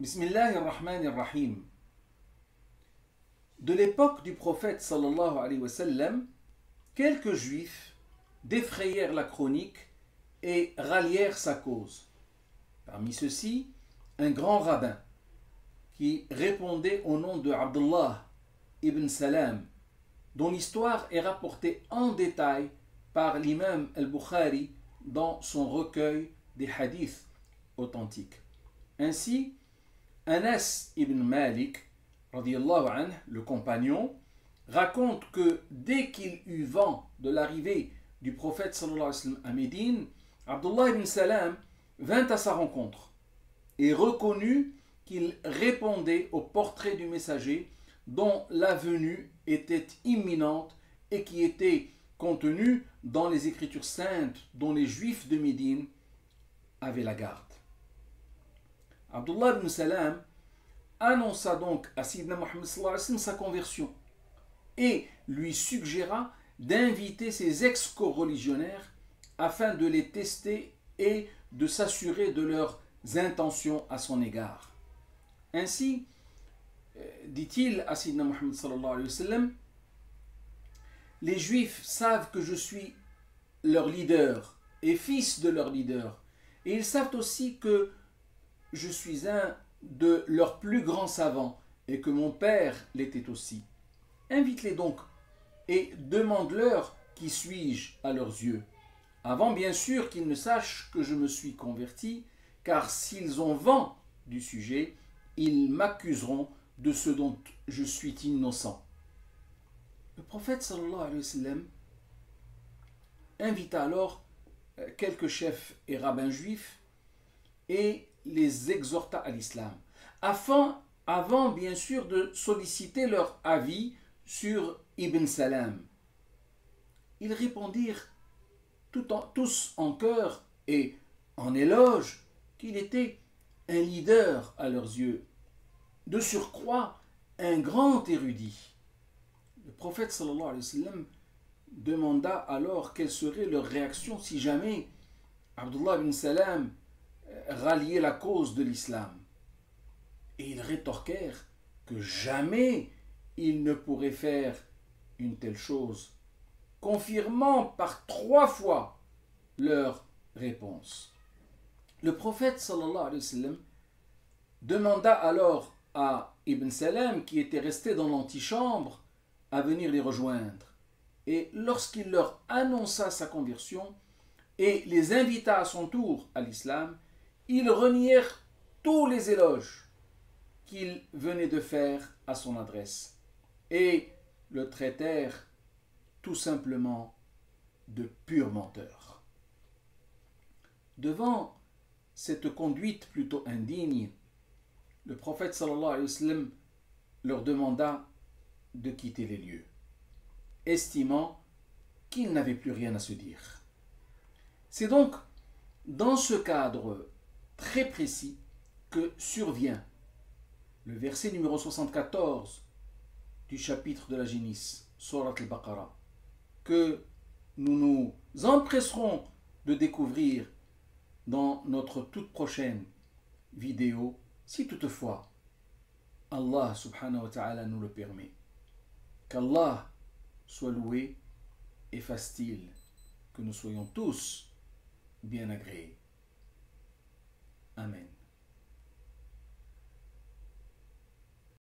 Bismillahirrahmanirrahim. De l'époque du prophète sallallahu alayhi wa sallam, quelques juifs défrayèrent la chronique et rallièrent sa cause. Parmi ceux-ci, un grand rabbin qui répondait au nom de Abdullah ibn Salam, dont l'histoire est rapportée en détail par l'imam al-Bukhari dans son recueil des hadiths authentiques. Ainsi, Anas ibn Malik, radiallahu anhu, le compagnon, raconte que dès qu'il eut vent de l'arrivée du prophète sallallahu alayhi wa sallam à Médine, Abdullah ibn Salam vint à sa rencontre et reconnut qu'il répondait au portrait du messager dont la venue était imminente et qui était contenue dans les écritures saintes dont les juifs de Médine avaient la garde. Abdullah ibn Salam annonça donc à Sayyidina Muhammad sallallahu alayhi wa sallam sa conversion et lui suggéra d'inviter ses ex-coreligionnaires afin de les tester et de s'assurer de leurs intentions à son égard. Ainsi, dit-il à Sayyidina Muhammad sallallahu alayhi wa sallam, les Juifs savent que je suis leur leader et fils de leur leader, et ils savent aussi que je suis un de leurs plus grands savants et que mon père l'était aussi. Invite-les donc et demande-leur qui suis-je à leurs yeux, avant bien sûr qu'ils ne sachent que je me suis converti, car s'ils ont vent du sujet, ils m'accuseront de ce dont je suis innocent. Le prophète sallallahu alayhi wa sallam invita alors quelques chefs et rabbins juifs et les exhorta à l'islam, avant bien sûr de solliciter leur avis sur Ibn Salam. Ils répondirent tous en chœur et en éloge qu'il était un leader à leurs yeux, de surcroît un grand érudit. Le prophète sallallahu alayhi wa sallam demanda alors quelle serait leur réaction si jamais Abdullah ibn Salam ralliait la cause de l'islam. Et ils rétorquèrent que jamais ils ne pourraient faire une telle chose, confirmant par 3 fois leur réponse. Le prophète sallallahu alayhi wa sallam demanda alors à Ibn Salam, qui était resté dans l'antichambre, à venir les rejoindre. Et lorsqu'il leur annonça sa conversion et les invita à son tour à l'islam, ils renièrent tous les éloges qu'il venait de faire à son adresse et le traitèrent tout simplement de pur menteur. Devant cette conduite plutôt indigne, le prophète sallallahu alayhi wa sallam leur demanda de quitter les lieux, estimant qu'ils n'avaient plus rien à se dire. C'est donc dans ce cadre très précis que survient le verset numéro 74 du chapitre de la Génisse, Surat al-Baqarah, que nous nous empresserons de découvrir dans notre toute prochaine vidéo, si toutefois Allah subhanahu wa ta'ala nous le permet. Qu'Allah soit loué et fasse-t-il que nous soyons tous bien agréés. Amen.